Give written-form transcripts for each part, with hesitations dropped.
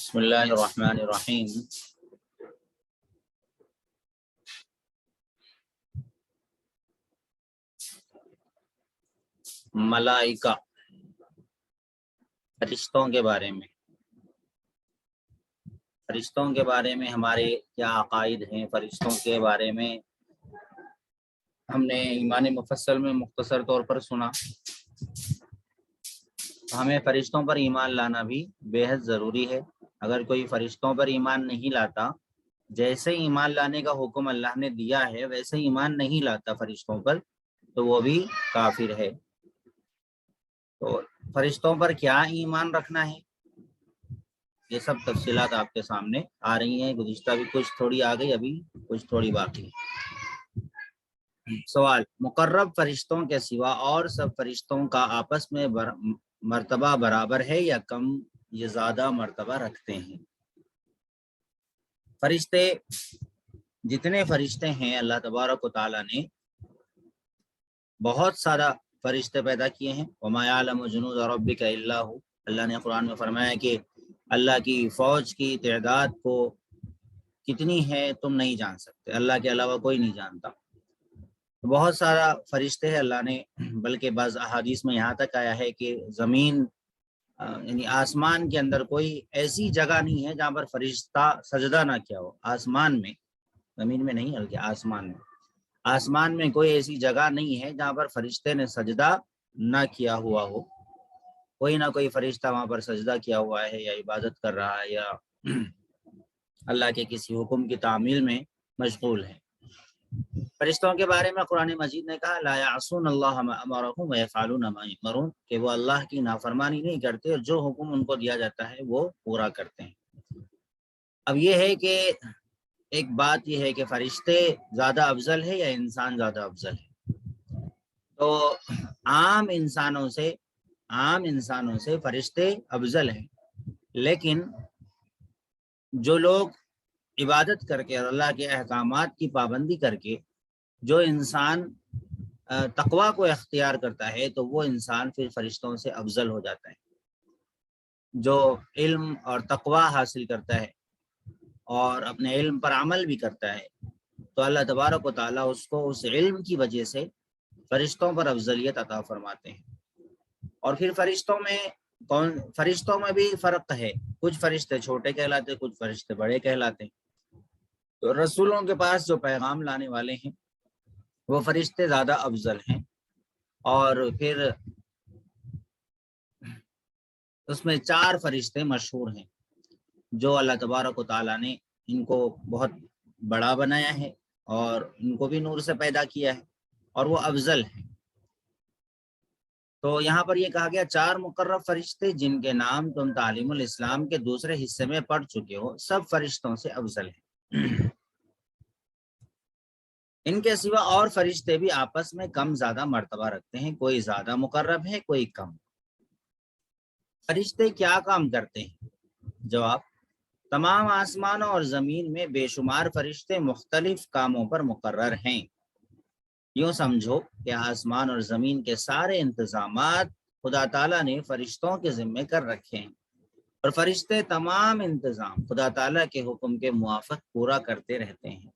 بسم اللہ الرحمن الرحیم۔ ملائکہ، فرشتوں کے بارے میں ہمارے کیا عقائد ہیں؟ فرشتوں کے بارے میں ہم نے ایمان مفصل میں مختصر طور پر سنا۔ ہمیں فرشتوں پر ایمان لانا بھی بے حد ضروری ہے۔ اگر کوئی فرشتوں پر ایمان نہیں لاتا، جیسے ایمان لانے کا حکم اللہ نے دیا ہے ویسے ایمان نہیں لاتا فرشتوں پر، تو وہ بھی کافر ہے۔ تو فرشتوں پر کیا ایمان رکھنا ہے، یہ سب تفصیلات آپ کے سامنے آ رہی ہیں۔ گزشتہ بھی کچھ تھوڑی آ گئی، ابھی کچھ تھوڑی باقی ہے۔ سوال: مقرب فرشتوں کے سوا اور سب فرشتوں کا آپس میں مرتبہ برابر ہے یا کم یا زیادہ مرتبہ رکھتے ہیں؟ فرشتے، جتنے فرشتے ہیں اللہ تبارک و تعالیٰ نے بہت سارا فرشتے پیدا کیے ہیں۔ وَمَا يَعْلَمُ جُنُودَ رَبِّكَ إِلَّا هُوَ، اللہ نے قرآن میں فرمایا کہ اللہ کی فوج کی تعداد کو کتنی ہے تم نہیں جان سکتے، اللہ کے علاوہ کوئی نہیں جانتا۔ بہت سارا فرشتے ہیں اللہ نے، بلکہ بعض احادیث میں یہاں تک آیا ہے کہ زمین یعنی آسمان کے اندر کوئی ایسی جگہ نہیں ہے جہاں پر فرشتہ سجدہ نہ کیا ہو۔ آسمان میں، زمین میں نہیں بلکہ آسمان میں کوئی ایسی جگہ نہیں ہے جہاں پر فرشتے نے سجدہ نہ کیا ہوا ہو۔ کوئی نہ کوئی فرشتہ وہاں پر سجدہ کیا ہوا ہے، یا عبادت کر رہا ہے، یا اللہ کے کسی حکم کی تعمیل میں مشغول ہے۔ فرشتوں کے بارے میں قرآن مجید نے کہا لا یعصون اللہ ما امرهم ویفعلون ما یؤمرون، کہ وہ اللہ کی نافرمانی نہیں کرتے اور جو حکم ان کو دیا جاتا ہے وہ پورا کرتے ہیں۔ اب یہ ہے کہ ایک بات یہ ہے کہ فرشتے زیادہ افضل ہے یا انسان زیادہ افضل ہے؟ تو عام انسانوں سے فرشتے افضل ہیں، لیکن جو لوگ عبادت کر کے اور اللہ کے احکامات کی پابندی کر کے جو انسان تقوی کو اختیار کرتا ہے تو وہ انسان پھر فرشتوں سے افضل ہو جاتا ہے۔ جو علم اور تقوی حاصل کرتا ہے اور اپنے علم پر عمل بھی کرتا ہے تو اللہ تبارک و تعالیٰ اس کو اس علم کی وجہ سے فرشتوں پر افضلیت عطا فرماتے ہیں۔ اور پھر فرشتوں میں بھی فرق ہے، کچھ فرشتے چھوٹے کہلاتے، کچھ فرشتے بڑے کہلاتے ہیں۔ تو رسولوں کے پاس جو پیغام لانے والے ہیں وہ فرشتے زیادہ افضل ہیں، اور پھر اس میں 4 فرشتے مشہور ہیں جو اللہ تبارک و تعالیٰ نے ان کو بہت بڑا بنایا ہے اور ان کو بھی نور سے پیدا کیا ہے اور وہ افضل ہیں۔ تو یہاں پر یہ کہا گیا 4 مقرب فرشتے جن کے نام تم تعلیم الاسلام کے دوسرے حصے میں پڑھ چکے ہو، سب فرشتوں سے افضل ہیں۔ ان کے سوا اور فرشتے بھی آپس میں کم زیادہ مرتبہ رکھتے ہیں، کوئی زیادہ مقرب ہے کوئی کم۔ فرشتے کیا کام کرتے ہیں؟ جواب: تمام آسمانوں اور زمین میں بے شمار فرشتے مختلف کاموں پر مقرر ہیں۔ یوں سمجھو کہ آسمان اور زمین کے سارے انتظامات خدا تعالیٰ نے فرشتوں کے ذمے کر رکھے ہیں، اور فرشتے تمام انتظام خدا تعالیٰ کے حکم کے موافق پورا کرتے رہتے ہیں۔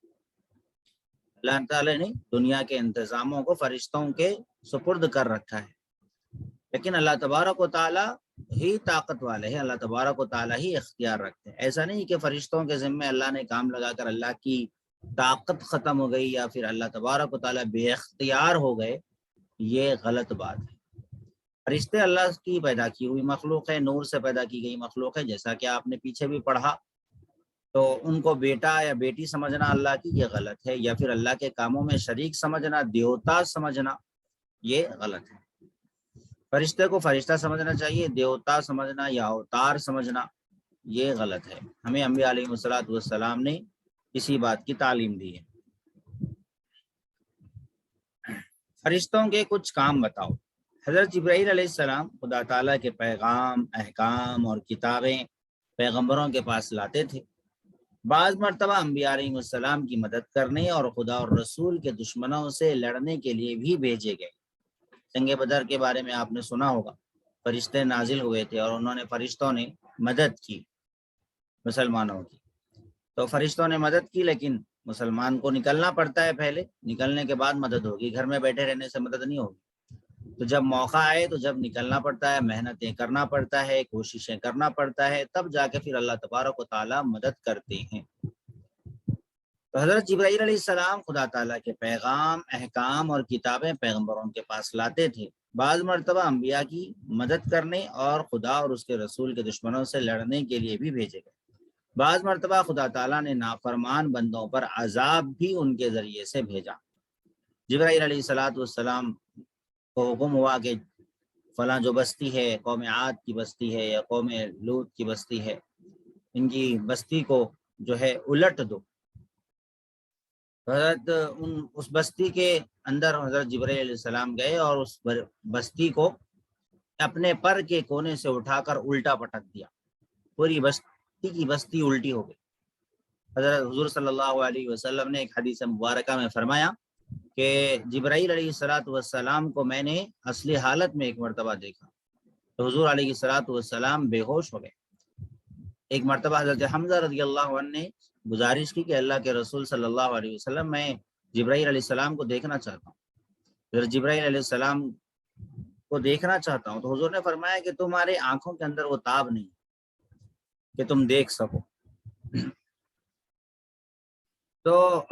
اللہ تعالیٰ نے دنیا کے انتظاموں کو فرشتوں کے سپرد کر رکھا ہے، لیکن اللہ تبارک و تعالیٰ ہی طاقت والے ہیں، اللہ تبارک و تعالیٰ ہی اختیار رکھتے ہیں۔ ایسا نہیں کہ فرشتوں کے ذمے اللہ نے کام لگا کر اللہ کی طاقت ختم ہو گئی یا پھر اللہ تبارک و تعالیٰ بے اختیار ہو گئے، یہ غلط بات ہے۔ فرشتے اللہ کی پیدا کی ہوئی مخلوق ہے، نور سے پیدا کی گئی مخلوق ہے، جیسا کہ آپ نے پیچھے بھی پڑھا۔ تو ان کو بیٹا یا بیٹی سمجھنا اللہ کی، یہ غلط ہے، یا پھر اللہ کے کاموں میں شریک سمجھنا، دیوتا سمجھنا، یہ غلط ہے۔ فرشتے کو فرشتہ سمجھنا چاہیے، دیوتا سمجھنا یا اوتار سمجھنا یہ غلط ہے۔ ہمیں انبیاء علیہ السلام نے اسی بات کی تعلیم دی ہے۔ فرشتوں کے کچھ کام بتاؤ۔ حضرت جبرائیل علیہ السلام خدا تعالیٰ کے پیغام، احکام اور کتابیں پیغمبروں کے پاس لاتے تھے۔ بعض مرتبہ انبیاء علیہ السلام کی مدد کرنے اور خدا اور رسول کے دشمنوں سے لڑنے کے لیے بھی بھیجے گئے۔ جنگ بدر کے بارے میں آپ نے سنا ہوگا، فرشتے نازل ہوئے تھے اور انہوں نے فرشتوں نے مدد کی۔ مسلمانوں کی. تو فرشتوں نے مدد کی، لیکن مسلمان کو نکلنا پڑتا ہے پہلے، نکلنے کے بعد مدد ہوگی، گھر میں بیٹھے رہنے سے مدد نہیں ہوگی. تو جب موقع آئے تو جب نکلنا پڑتا ہے، محنتیں کرنا پڑتا ہے، کوششیں کرنا پڑتا ہے، تب جا کے پھر اللہ تبارک و تعالیٰ مدد کرتے ہیں. تو حضرت جبرائیل علیہ السلام خدا تعالیٰ کے پیغام، احکام اور کتابیں پیغمبروں کے پاس لاتے تھے. بعض مرتبہ انبیاء کی مدد کرنے اور خدا اور اس کے رسول کے دشمنوں سے لڑنے کے لیے بھی بھیجے گئے. بعض مرتبہ خدا تعالیٰ نے نافرمان بندوں پر عذاب بھی ان کے ذریعے سے بھیجا. جبرائیل علیہ السلام کو حکم ہوا کہ فلاں جو بستی ہے، قوم عاد کی بستی ہے یا قوم لوط کی بستی ہے، ان کی بستی کو جو ہے الٹ دو. حضرت اس بستی کے اندر حضرت جبرائیل علیہ السلام گئے اور اس بستی کو اپنے پر کے کونے سے اٹھا کر الٹا پٹک دیا. پوری بستی کی بستی الٹی ہو گئی. حضرت حضور صلی اللہ علیہ وسلم نے ایک حدیث مبارکہ میں فرمایا کہ جبرائیل علیہ السلام کو میں نے اصلی حالت میں ایک مرتبہ دیکھا تو حضور علیہ السلام بے ہوش ہو گئے. ایک مرتبہ حضرت حمزہ رضی اللہ عنہ نے گزارش کی کہ اللہ کے رسول صلی اللہ علیہ وسلم، میں جبرائیل علیہ السلام کو دیکھنا چاہتا ہوں، حضرت جبرائیل علیہ السلام کو دیکھنا چاہتا ہوں. تو حضور نے فرمایا کہ تمہارے آنکھوں کے اندر وہ تاب نہیں کہ تم دیکھ سکو. تو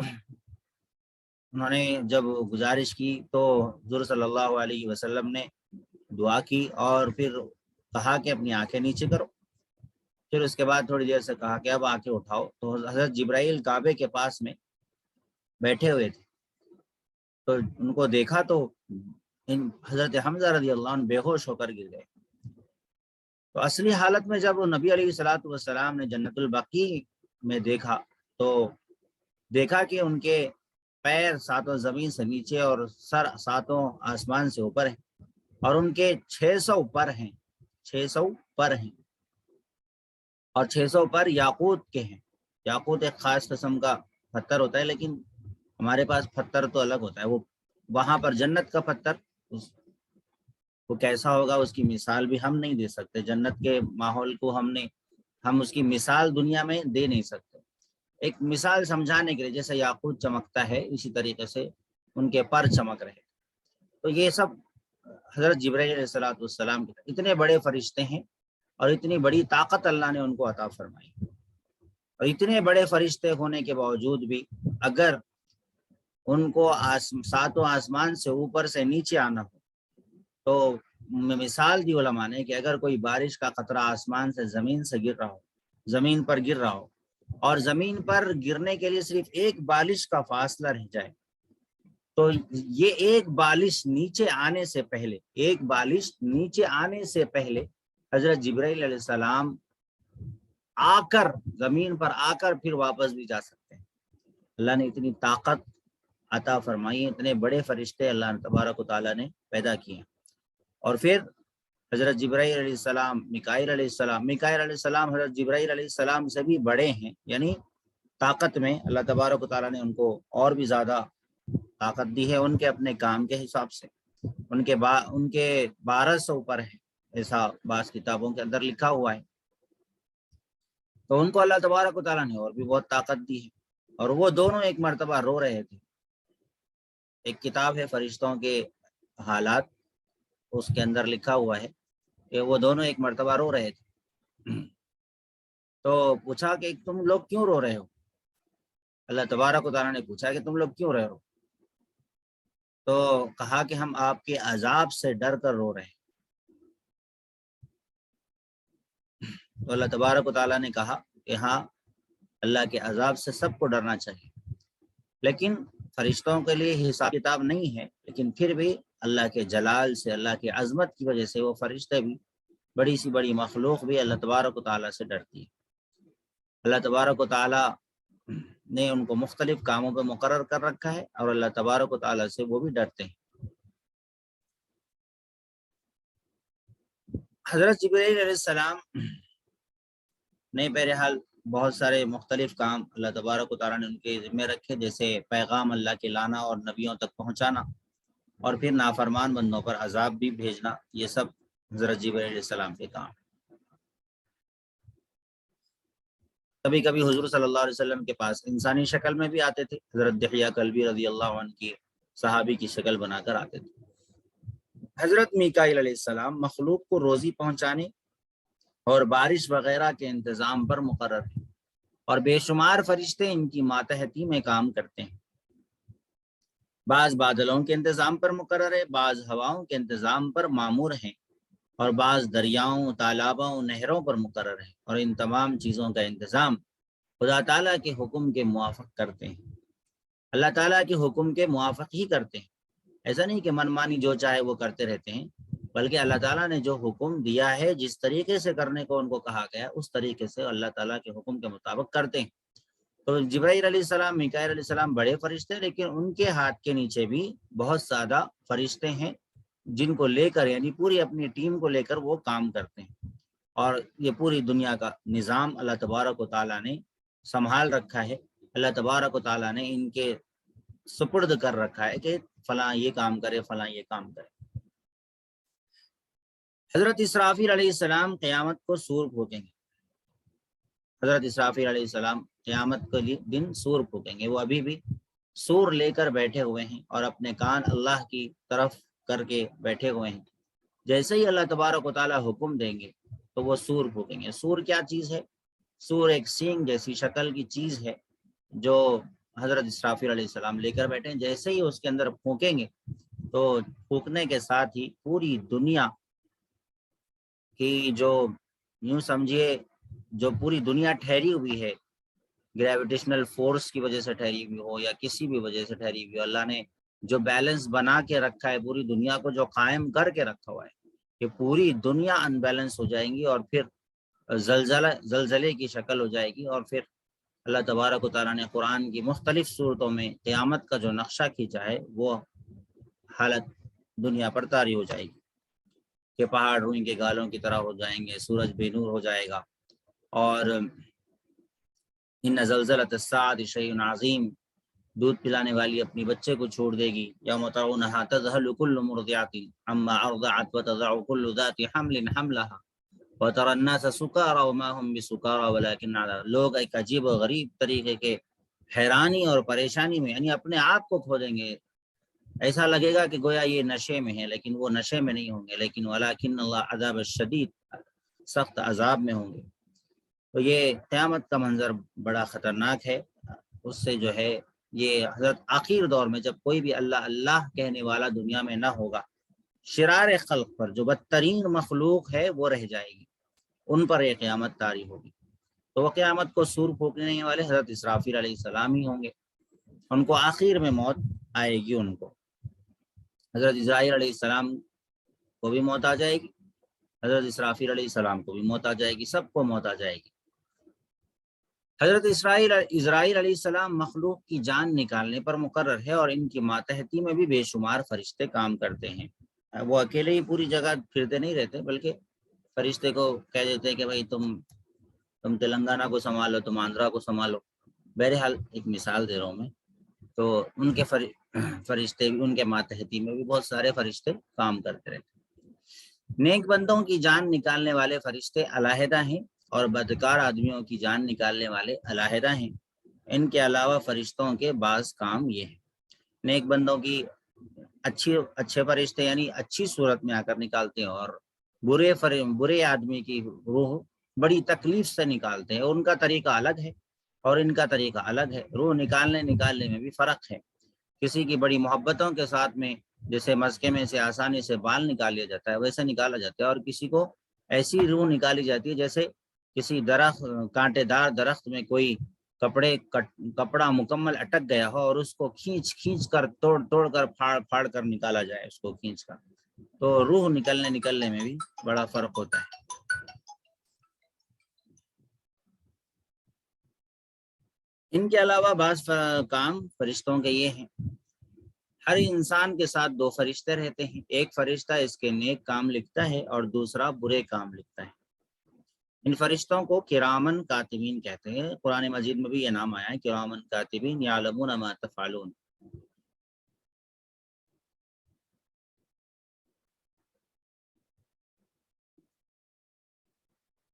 انہوں نے جب گزارش کی تو حضور صلی اللہ علیہ وسلم نے دعا کی اور پھر کہا کہ اپنی آنکھیں نیچے کرو. پھر اس کے بعد تھوڑی دیر سے کہا کہ اب آنکھیں اٹھاؤ. تو حضرت جبرائیل کعبے کے پاس میں بیٹھے ہوئے تھے. تو ان کو دیکھا تو حضرت حمزہ رضی اللہ عنہ بے ہوش ہو کر گر گئے. تو اصلی حالت میں جب نبی علیہ الصلوۃ والسلام نے جنت البقیع میں دیکھا تو دیکھا کہ ان کے پیر ساتوں زمین سے نیچے اور سر ساتوں آسمان سے اوپر ہیں، اور ان کے 600 پر ہیں، 600 پر ہیں، اور 600 پر یاقوت کے ہیں. یاقوت ایک خاص قسم کا پتھر ہوتا ہے، لیکن ہمارے پاس پتھر تو الگ ہوتا ہے. وہ وہاں پر جنت کا پتھر وہ کیسا ہوگا اس کی مثال بھی ہم نہیں دے سکتے. جنت کے ماحول کو ہم اس کی مثال دنیا میں دے نہیں سکتے. ایک مثال سمجھانے کے لیے، جیسے یاقوت چمکتا ہے اسی طریقے سے ان کے پر چمک رہے. تو یہ سب حضرت جبرائیل علیہ السلام کے اتنے بڑے فرشتے ہیں اور اتنی بڑی طاقت اللہ نے ان کو عطا فرمائی. اور اتنے بڑے فرشتے ہونے کے باوجود بھی اگر ان کو ساتوں آسمان سے اوپر سے نیچے آنا ہو تو مثال دی علماء نے کہ اگر کوئی بارش کا قطرہ آسمان سے زمین سے گر رہا ہو، زمین پر گر رہا ہو، اور زمین پر گرنے کے لیے صرف ایک بالش کا فاصلہ رہ جائے، تو یہ ایک بالش نیچے آنے سے پہلے حضرت جبرائیل علیہ السلام آ کر زمین پر آ کر پھر واپس بھی جا سکتے ہیں. اللہ نے اتنی طاقت عطا فرمائی، اتنے بڑے فرشتے اللہ تبارک و تعالیٰ نے پیدا کیے. اور پھر حضرت جبرائیل علیہ السلام، میکائیل علیہ السلام حضرت جبرائیل علیہ السلام سے بھی بڑے ہیں، یعنی طاقت میں اللہ تبارک و تعالیٰ نے ان کو اور بھی زیادہ طاقت دی ہے ان کے اپنے کام کے حساب سے. ان کے 1200 پر ہے، ایسا بعض کتابوں کے اندر لکھا ہوا ہے. تو ان کو اللہ تبارک و تعالیٰ نے اور بھی بہت طاقت دی ہے. اور وہ دونوں ایک مرتبہ رو رہے تھے. ایک کتاب ہے فرشتوں کے حالات، اس کے اندر لکھا ہوا ہے کہ وہ دونوں ایک مرتبہ رو رہے تھے. تو پوچھا کہ تم لوگ کیوں رو رہے ہو؟ اللہ تبارک و تعالیٰ نے پوچھا کہ تم لوگ کیوں رہے ہو؟ تو کہا کہ ہم آپ کے عذاب سے ڈر کر رو رہے ہیں. تو اللہ تبارک و تعالیٰ نے کہا کہ ہاں، اللہ کے عذاب سے سب کو ڈرنا چاہیے، لیکن فرشتوں کے لیے حساب کتاب نہیں ہے. لیکن پھر بھی اللہ کے جلال سے، اللہ کی عظمت کی وجہ سے وہ فرشتے بھی، بڑی سی بڑی مخلوق بھی اللہ تبارک و تعالیٰ سے ڈرتی ہے. اللہ تبارک و تعالیٰ نے ان کو مختلف کاموں پہ مقرر کر رکھا ہے اور اللہ تبارک و تعالیٰ سے وہ بھی ڈرتے ہیں. حضرت جبرائیل علیہ السلام نے بہرحال بہت سارے مختلف کام اللہ تبارک و تعالیٰ نے ان کے ذمہ رکھے، جیسے پیغام اللہ کے لانا اور نبیوں تک پہنچانا، اور پھر نافرمان بندوں پر عذاب بھی بھیجنا. یہ سب حضرت جبرائیل علیہ السلام کے کام. کبھی کبھی حضور صلی اللہ علیہ وسلم کے پاس انسانی شکل میں بھی آتے تھے، حضرت دحیہ کلبی رضی اللہ عنہ کی صحابی کی شکل بنا کر آتے تھے۔ حضرت میکائیل علیہ السلام مخلوق کو روزی پہنچانے اور بارش وغیرہ کے انتظام پر مقرر ہیں، اور بے شمار فرشتے ان کی ماتحتی میں کام کرتے ہیں۔ بعض بادلوں کے انتظام پر مقرر ہے، بعض ہواؤں کے انتظام پر مامور ہیں، اور بعض دریاؤں، تالابوں، نہروں پر مقرر ہیں، اور ان تمام چیزوں کا انتظام خدا تعالیٰ کے حکم کے موافق کرتے ہیں۔ اللہ تعالیٰ کے حکم کے موافق ہی کرتے ہیں، ایسا نہیں کہ من مانی جو چاہے وہ کرتے رہتے ہیں، بلکہ اللہ تعالیٰ نے جو حکم دیا ہے، جس طریقے سے کرنے کو ان کو کہا گیا، اس طریقے سے اللہ تعالیٰ کے حکم کے مطابق کرتے ہیں۔ تو جبرائیل علیہ السلام، میکائیل علیہ السلام بڑے فرشتے، لیکن ان کے ہاتھ کے نیچے بھی بہت زیادہ فرشتے ہیں جن کو لے کر، یعنی پوری اپنی ٹیم کو لے کر وہ کام کرتے ہیں، اور یہ پوری دنیا کا نظام اللہ تبارک و تعالیٰ نے سنبھال رکھا ہے۔ اللہ تبارک و تعالیٰ نے ان کے سپرد کر رکھا ہے کہ فلاں یہ کام کرے، فلاں یہ کام کرے۔ حضرت اسرافیل علیہ السلام قیامت کو سور پھونکیں گے۔ حضرت اسرافیل علیہ السلام قیامت کے دن سور پھونکیں گے۔ وہ ابھی بھی سور لے کر بیٹھے ہوئے ہیں اور اپنے کان اللہ کی طرف کر کے بیٹھے ہوئے ہیں۔ جیسے ہی اللہ تبارک و تعالیٰ حکم دیں گے تو وہ سور پھونکیں گے۔ سور کیا چیز ہے؟ سور ایک سینگ جیسی شکل کی چیز ہے جو حضرت اسرافیل علیہ السلام لے کر بیٹھے ہیں۔ جیسے ہی اس کے اندر پھونکیں گے تو پھونکنے کے ساتھ ہی پوری دنیا کی جو یوں سمجھیے جو پوری دنیا ٹھہری ہوئی ہے، گریویٹیشنل فورس کی وجہ سے ٹھہری ہوئی ہو یا کسی بھی وجہ سے ٹھہری ہوئی ہو، اللہ نے جو بیلنس بنا کے رکھا ہے، پوری دنیا کو جو قائم کر کے رکھا ہوا ہے، کہ پوری دنیا ان بیلنس ہو جائیں گی اور پھر زلزلے کی شکل ہو جائے گی، اور پھر اللہ تبارک و تعالیٰ نے قرآن کی مختلف صورتوں میں قیامت کا جو نقشہ کھینچا ہے، وہ حالت دنیا پر طاری ہو جائے گی کہ پہاڑ روئی کے گالوں کی طرح ہو جائیں گے، سورج بے نور ہو جائے گا، اور ان زلزلۃ الساعۃ شیء عظیم، دودھ پلانے والی اپنی بچے کو چھوڑ دے گی۔ یوم ترونھا تذہل کل مرضعۃ عما ارضعت وتضع کل ذات حمل حملها وترى الناس سکارى وما هم بسکارى ولكن لوگ ایک عجیب و غریب طریقے کے حیرانی اور پریشانی میں، یعنی اپنے آپ کو کھو دیں گے، ایسا لگے گا کہ گویا یہ نشے میں ہیں، لیکن وہ نشے میں نہیں ہوں گے، لیکن ولكن اللہ عذاب الشدید، سخت عذاب میں ہوں گے۔ تو یہ قیامت کا منظر بڑا خطرناک ہے۔ اس سے جو ہے یہ حضرت آخر دور میں جب کوئی بھی اللہ اللہ کہنے والا دنیا میں نہ ہوگا، شرار خلق پر جو بدترین مخلوق ہے وہ رہ جائے گی، ان پر یہ قیامت طاری ہوگی۔ تو وہ قیامت کو سور پھونکنے والے حضرت اسرافیل علیہ السلام ہی ہوں گے، ان کو آخر میں موت آئے گی۔ ان کو حضرت اسرائیل علیہ السلام کو بھی موت آ جائے گی، حضرت اسرافیل علیہ السلام کو بھی موت آ جائے گی، سب کو موت آ جائے گی۔ حضرت اسرائیل علیہ السلام مخلوق کی جان نکالنے پر مقرر ہے، اور ان کی ماتحتی میں بھی بے شمار فرشتے کام کرتے ہیں۔ وہ اکیلے ہی پوری جگہ پھرتے نہیں رہتے، بلکہ فرشتے کو کہہ دیتے ہیں کہ بھائی تم تلنگانہ کو سنبھالو، تم آندھرا کو سنبھالو۔ بہرحال ایک مثال دے رہا ہوں میں، تو ان کے فرشتے بھی، ان کے ماتحتی میں بھی بہت سارے فرشتے کام کرتے رہتے ہیں۔ نیک بندوں کی جان نکالنے والے فرشتے علیحدہ ہیں، اور بدکار آدمیوں کی جان نکالنے والے علیحدہ ہیں۔ ان کے علاوہ فرشتوں کے بعض کام یہ ہیں: نیک بندوں کی اچھے فرشتے یعنی اچھی صورت میں آ کر نکالتے ہیں، اور برے آدمی کی روح بڑی تکلیف سے نکالتے ہیں۔ ان کا طریقہ الگ ہے اور ان کا طریقہ الگ ہے۔ روح نکالنے میں بھی فرق ہے۔ کسی کی بڑی محبتوں کے ساتھ میں، جیسے مسکے میں سے آسانی سے بال نکال لیا جاتا ہے، ویسے نکالا جاتا ہے، اور کسی کو ایسی روح نکالی جاتی ہے جیسے کسی کانٹے دار درخت میں کوئی کپڑا مکمل اٹک گیا ہو، اور اس کو کھینچ کر توڑ کر پھاڑ کر نکالا جائے، اس کو کھینچ کر۔ تو روح نکلنے میں بھی بڑا فرق ہوتا ہے۔ ان کے علاوہ بعض کام فرشتوں کے یہ ہیں: ہر انسان کے ساتھ دو فرشتے رہتے ہیں، ایک فرشتہ اس کے نیک کام لکھتا ہے اور دوسرا برے کام لکھتا ہے۔ ان فرشتوں کو کرامن کاتبین کہتے ہیں۔ قرآن مجید میں بھی یہ نام آیا ہے، کرامن کاتبین یعلمون ما تفعلون۔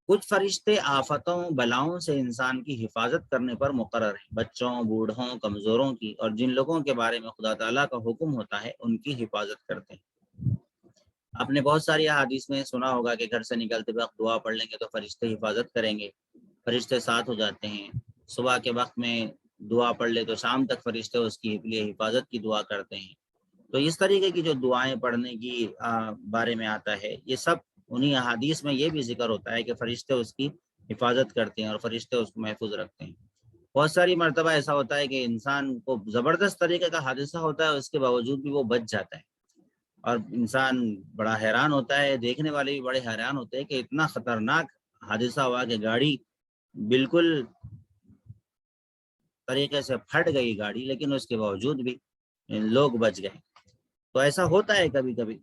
کچھ فرشتے آفتوں بلاؤں سے انسان کی حفاظت کرنے پر مقرر ہیں، بچوں، بوڑھوں، کمزوروں کی، اور جن لوگوں کے بارے میں خدا تعالیٰ کا حکم ہوتا ہے ان کی حفاظت کرتے ہیں۔ آپ نے بہت ساری احادیث میں سنا ہوگا کہ گھر سے نکلتے وقت دعا پڑھ لیں گے تو فرشتے حفاظت کریں گے، فرشتے ساتھ ہو جاتے ہیں۔ صبح کے وقت میں دعا پڑھ لے تو شام تک فرشتے اس کی لیے حفاظت کی دعا کرتے ہیں۔ تو اس طریقے کی جو دعائیں پڑھنے کی بارے میں آتا ہے، یہ سب انہی احادیث میں یہ بھی ذکر ہوتا ہے کہ فرشتے اس کی حفاظت کرتے ہیں اور فرشتے اس کو محفوظ رکھتے ہیں۔ بہت ساری مرتبہ ایسا ہوتا ہے کہ انسان کو زبردست طریقے کا حادثہ ہوتا ہے، اس کے باوجود بھی وہ بچ جاتا ہے، اور انسان بڑا حیران ہوتا ہے، دیکھنے والے بھی بڑے حیران ہوتے ہیں کہ اتنا خطرناک حادثہ ہوا کہ گاڑی بالکل طریقے سے پھٹ گئی گاڑی، لیکن اس کے باوجود بھی لوگ بچ گئے۔ تو ایسا ہوتا ہے کبھی کبھی۔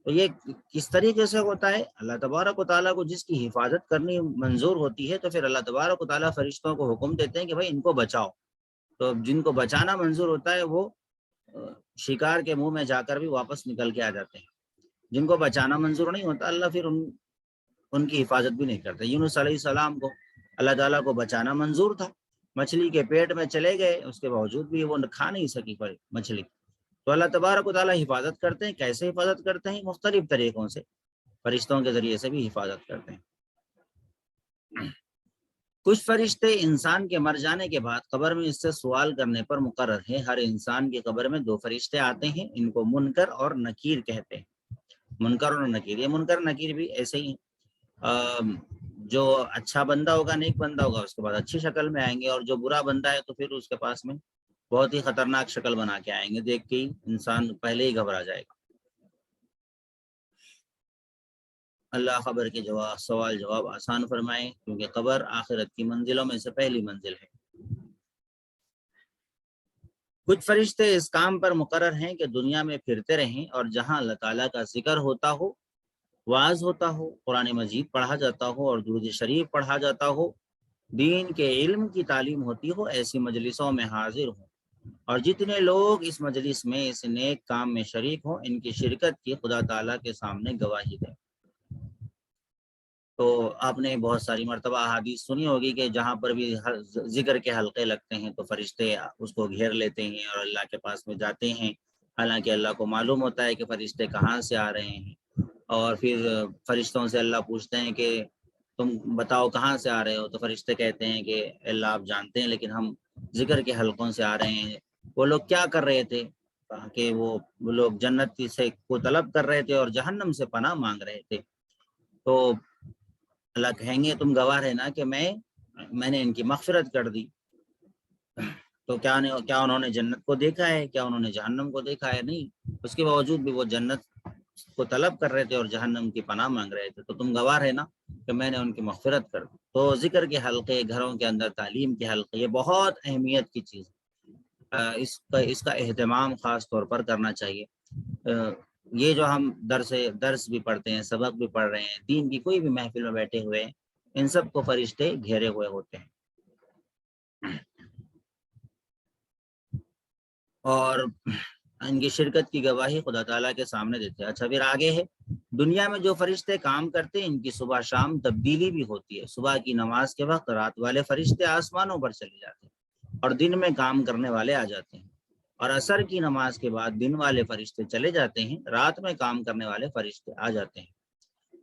تو یہ کس طریقے سے ہوتا ہے؟ اللہ تبارک و تعالیٰ کو جس کی حفاظت کرنی منظور ہوتی ہے تو پھر اللہ تبارک و تعالیٰ فرشتوں کو حکم دیتے ہیں کہ بھائی ان کو بچاؤ۔ تو جن کو بچانا منظور ہوتا ہے وہ شکار کے منہ میں جا کر بھی واپس نکل کے آ جاتے ہیں۔ جن کو بچانا منظور نہیں ہوتا اللہ پھر ان کی حفاظت بھی نہیں کرتے۔ یونس علیہ السلام کو اللہ تعالیٰ کو بچانا منظور تھا، مچھلی کے پیٹ میں چلے گئے، اس کے باوجود بھی وہ کھا نہیں سکی مچھلی۔ تو اللہ تبارک و تعالیٰ حفاظت کرتے ہیں۔ کیسے حفاظت کرتے ہیں؟ مختلف طریقوں سے، فرشتوں کے ذریعے سے بھی حفاظت کرتے ہیں۔ کچھ فرشتے انسان کے مر جانے کے بعد قبر میں اس سے سوال کرنے پر مقرر ہیں۔ ہر انسان کی قبر میں 2 فرشتے آتے ہیں، ان کو منکر اور نکیر کہتے ہیں۔ منکر اور نکیر، یہ منکر نکیر بھی ایسے ہی جو اچھا بندہ ہوگا، نیک بندہ ہوگا، اس کے بعد اچھی شکل میں آئیں گے، اور جو برا بندہ ہے تو پھر اس کے پاس میں بہت ہی خطرناک شکل بنا کے آئیں گے، دیکھ کے ہی انسان پہلے ہی گھبرا جائے گا۔ اللہ خبر کے سوال جواب آسان فرمائے، کیونکہ قبر آخرت کی منزلوں میں سے پہلی منزل ہے۔ کچھ فرشتے اس کام پر مقرر ہیں کہ دنیا میں پھرتے رہیں اور جہاں اللہ تعالیٰ کا ذکر ہوتا ہو، وعظ ہوتا ہو، قرآن مجید پڑھا جاتا ہو اور درود شریف پڑھا جاتا ہو، دین کے علم کی تعلیم ہوتی ہو، ایسی مجلسوں میں حاضر ہوں، اور جتنے لوگ اس مجلس میں اس نیک کام میں شریک ہوں، ان کی شرکت کی خدا تعالیٰ کے سامنے گواہی دیں۔ تو آپ نے بہت ساری مرتبہ احادیث سنی ہوگی کہ جہاں پر بھی ذکر کے حلقے لگتے ہیں تو فرشتے اس کو گھیر لیتے ہیں اور اللہ کے پاس میں جاتے ہیں، حالانکہ اللہ کو معلوم ہوتا ہے کہ فرشتے کہاں سے آ رہے ہیں، اور پھر فرشتوں سے اللہ پوچھتے ہیں کہ تم بتاؤ کہاں سے آ رہے ہو، تو فرشتے کہتے ہیں کہ اللہ آپ جانتے ہیں، لیکن ہم ذکر کے حلقوں سے آ رہے ہیں۔ وہ لوگ کیا کر رہے تھے؟ کہ وہ لوگ جنت سے کو طلب کر رہے تھے اور جہنم سے پناہ مانگ رہے تھے۔ تو اللہ کہیں گے تم گواہ رہنا کہ میں نے ان کی مغفرت کر دی۔ تو کیا انہوں نے جنت کو دیکھا ہے؟ کیا انہوں نے جہنم کو دیکھا ہے؟ نہیں، اس کے باوجود بھی وہ جنت کو طلب کر رہے تھے اور جہنم کی پناہ مانگ رہے تھے۔ تو تم گواہ رہنا کہ میں نے ان کی مغفرت کر دی۔ تو ذکر کے حلقے، گھروں کے اندر تعلیم کے حلقے، یہ بہت اہمیت کی چیز ہے، اس کا اہتمام خاص طور پر کرنا چاہیے۔ یہ جو ہم درس بھی پڑھتے ہیں، سبق بھی پڑھ رہے ہیں، دین کی کوئی بھی محفل میں بیٹھے ہوئے ہیں، ان سب کو فرشتے گھیرے ہوئے ہوتے ہیں اور ان کی شرکت کی گواہی خدا تعالیٰ کے سامنے دیتے ہیں۔ اچھا، پھر آگے ہے، دنیا میں جو فرشتے کام کرتے ہیں ان کی صبح شام تبدیلی بھی ہوتی ہے۔ صبح کی نماز کے وقت رات والے فرشتے آسمانوں پر چلے جاتے ہیں اور دن میں کام کرنے والے آ جاتے ہیں، اور عصر کی نماز کے بعد دن والے فرشتے چلے جاتے ہیں، رات میں کام کرنے والے فرشتے آ جاتے ہیں۔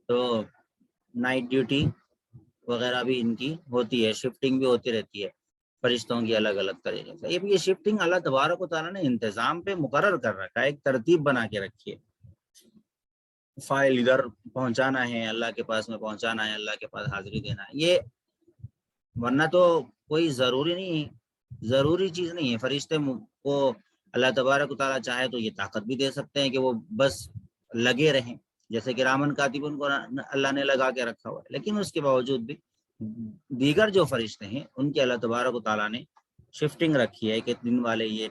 تو نائٹ ڈیوٹی وغیرہ بھی ان کی ہوتی ہے، شفٹنگ بھی ہوتی رہتی ہے فرشتوں کی الگ الگ طریقے سے۔ یہ شفٹنگ اللہ تبارک و تعالیٰ نے انتظام پہ مقرر کر رکھا ہے، ایک ترتیب بنا کے رکھی ہے۔ فائل ادھر پہنچانا ہے، اللہ کے پاس میں پہنچانا ہے، اللہ کے پاس حاضری دینا ہے، یہ ورنہ تو کوئی ضروری نہیں ہے، ضروری چیز نہیں ہے۔ فرشتے کو اللہ تبارک و تعالیٰ چاہے تو یہ طاقت بھی دے سکتے ہیں کہ وہ بس لگے رہیں، جیسے کہ رامن کاتب ان کو اللہ نے لگا کے رکھا ہوا ہے، لیکن اس کے باوجود بھی دیگر جو فرشتے ہیں ان کے اللہ تبارک و تعالیٰ نے شفٹنگ رکھی ہے کہ دن والے یہ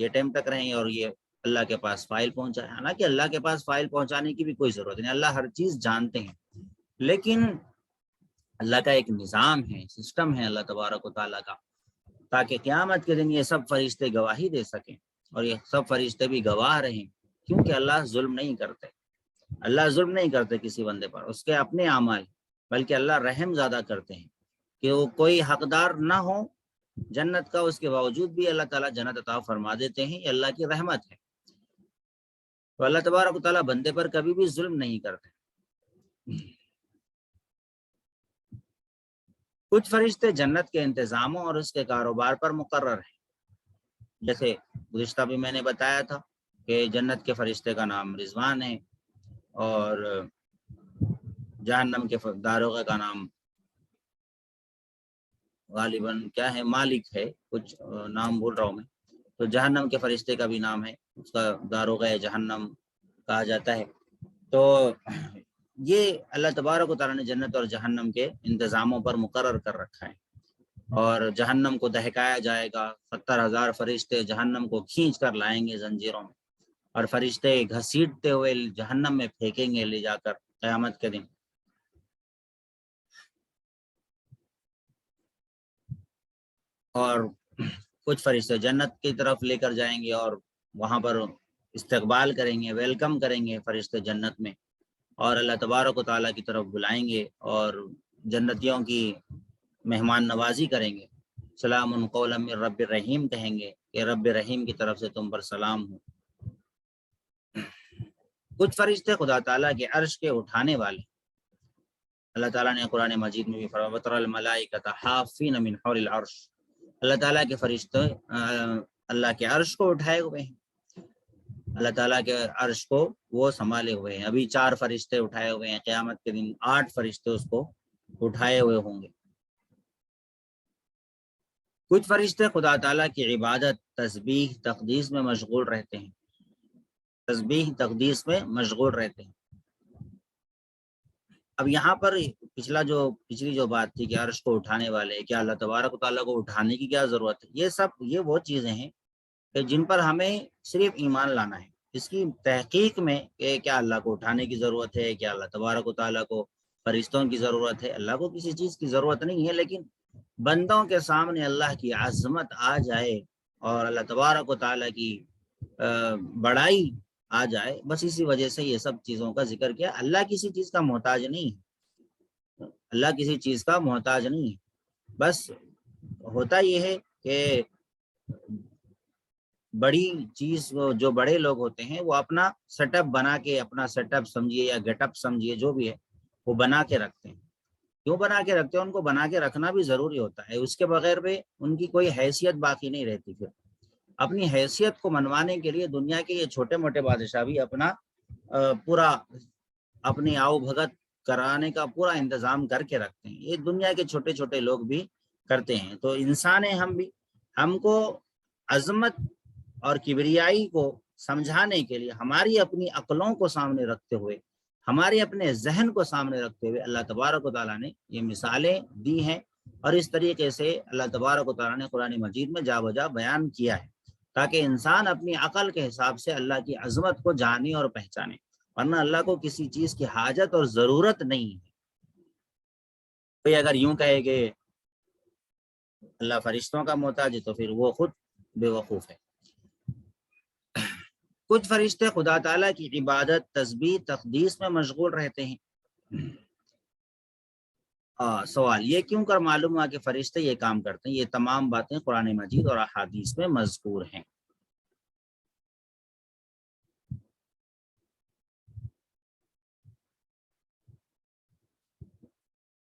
ٹائم تک رہیں اور یہ اللہ کے پاس فائل پہنچائے۔ حالانکہ اللہ کے پاس فائل پہنچانے کی بھی کوئی ضرورت نہیں، اللہ ہر چیز جانتے ہیں، لیکن اللہ کا ایک نظام ہے، سسٹم ہے اللہ تبارک و تعالیٰ کا، تاکہ قیامت کے دن یہ سب فرشتے گواہی دے سکیں اور یہ سب فرشتے بھی گواہ رہیں، کیونکہ اللہ ظلم نہیں کرتے، اللہ ظلم نہیں کرتے کسی بندے پر، اس کے اپنے اعمال بلکہ اللہ رحم زیادہ کرتے ہیں کہ وہ کوئی حقدار نہ ہو جنت کا، اس کے باوجود بھی اللہ تعالیٰ جنت عطا فرما دیتے ہیں، یہ اللہ کی رحمت ہے۔ تو اللہ تبارک و تعالیٰ بندے پر کبھی بھی ظلم نہیں کرتے۔ کچھ فرشتے جنت کے انتظاموں اور اس کے کاروبار پر مقرر ہیں، جیسے گزشتہ بھی میں نے بتایا تھا کہ جنت کے فرشتے کا نام رضوان ہے، اور جہنم کے داروغے کا نام غالباً کیا ہے، مالک ہے، کچھ نام بول رہا ہوں میں۔ تو جہنم کے فرشتے کا بھی نام ہے، اس کا داروغہ جہنم کہا جاتا ہے۔ تو یہ اللہ تبارک و تعالیٰ نے جنت اور جہنم کے انتظاموں پر مقرر کر رکھا ہے، اور جہنم کو دہکایا جائے گا، 70,000 فرشتے جہنم کو کھینچ کر لائیں گے زنجیروں میں، اور فرشتے گھسیٹتے ہوئے جہنم میں پھینکیں گے لے جا کر قیامت کے دن۔ اور کچھ فرشتے جنت کی طرف لے کر جائیں گے اور وہاں پر استقبال کریں گے، ویلکم کریں گے فرشتے جنت میں، اور اللہ تبارک و تعالیٰ کی طرف بلائیں گے اور جنتیوں کی مہمان نوازی کریں گے۔ سلام قولا من رب الرحیم کہیں گے کہ رب رحیم کی طرف سے تم پر سلام ہو۔ کچھ فرشتے خدا تعالیٰ کے عرش کے اٹھانے والے، اللہ تعالیٰ نے قرآن مجید میں بھی فرمایا وَتَرَى الْمَلَائِكَةَ حَافِّينَ مِنْ حَوْلِ الْعَرْشِ، اللہ تعالیٰ کے فرشتے اللہ کے عرش کو اٹھائے ہوئے ہیں، اللہ تعالیٰ کے عرش کو وہ سنبھالے ہوئے ہیں۔ ابھی 4 فرشتے اٹھائے ہوئے ہیں، قیامت کے دن 8 فرشتے اس کو اٹھائے ہوئے ہوں گے۔ کچھ فرشتے خدا تعالیٰ کی عبادت، تسبیح، تقدیس میں مشغول رہتے ہیں، تسبیح تقدیس میں مشغول رہتے ہیں۔ اب یہاں پر پچھلی جو بات تھی کہ عرش کو اٹھانے والے، کیا اللہ تبارک و تعالیٰ کو اٹھانے کی کیا ضرورت ہے؟ یہ وہ چیزیں ہیں کہ جن پر ہمیں صرف ایمان لانا ہے۔ اس کی تحقیق میں کہ کیا اللہ کو اٹھانے کی ضرورت ہے، کیا اللہ تبارک و تعالیٰ کو فرشتوں کی ضرورت ہے؟ اللہ کو کسی چیز کی ضرورت نہیں ہے، لیکن بندوں کے سامنے اللہ کی عظمت آ جائے اور اللہ تبارک و تعالیٰ کی بڑائی آ جائے، بس اسی وجہ سے یہ سب چیزوں کا ذکر کیا۔ اللہ کسی چیز کا محتاج نہیں ہے، اللہ کسی چیز کا محتاج نہیں ہے، بس ہوتا یہ ہے کہ بڑی چیز جو بڑے لوگ ہوتے ہیں وہ اپنا سیٹ اپ بنا کے، اپنا سیٹ اپ سمجھیے یا گیٹ اپ سمجھیے، جو بھی ہے وہ بنا کے رکھتے ہیں۔ کیوں بنا کے رکھتے ہیں؟ ان کو بنا کے رکھنا بھی ضروری ہوتا ہے، اس کے بغیر بھی ان کی کوئی حیثیت باقی نہیں رہتی۔ پھر اپنی حیثیت کو منوانے کے لیے دنیا کے یہ چھوٹے موٹے بادشاہ بھی اپنا پورا اپنی آؤ بھگت کرانے کا پورا انتظام کر کے رکھتے ہیں، یہ دنیا کے چھوٹے چھوٹے لوگ بھی کرتے ہیں۔ تو انسان ہیں ہم بھی، ہم کو عظمت اور کبریائی کو سمجھانے کے لیے ہماری اپنی عقلوں کو سامنے رکھتے ہوئے، ہمارے اپنے ذہن کو سامنے رکھتے ہوئے اللہ تبارک و تعالیٰ نے یہ مثالیں دی ہیں، اور اس طریقے سے اللہ تبارک و تعالیٰ نے قرآن مجید میں جا بجا بیان کیا ہے، تاکہ انسان اپنی عقل کے حساب سے اللہ کی عظمت کو جانے اور پہچانے، ورنہ اللہ کو کسی چیز کی حاجت اور ضرورت نہیں ہے۔ کوئی اگر یوں کہے کہ اللہ فرشتوں کا محتاج ہے تو پھر وہ خود بے وقوف ہے۔ کچھ فرشتے خدا تعالیٰ کی عبادت، تسبیح، تقدیس میں مشغول رہتے ہیں۔ سوال یہ کیوں کر معلوم ہوا کہ فرشتے یہ کام کرتے ہیں؟ یہ تمام باتیں قرآن مجید اور احادیث میں مذکور ہیں۔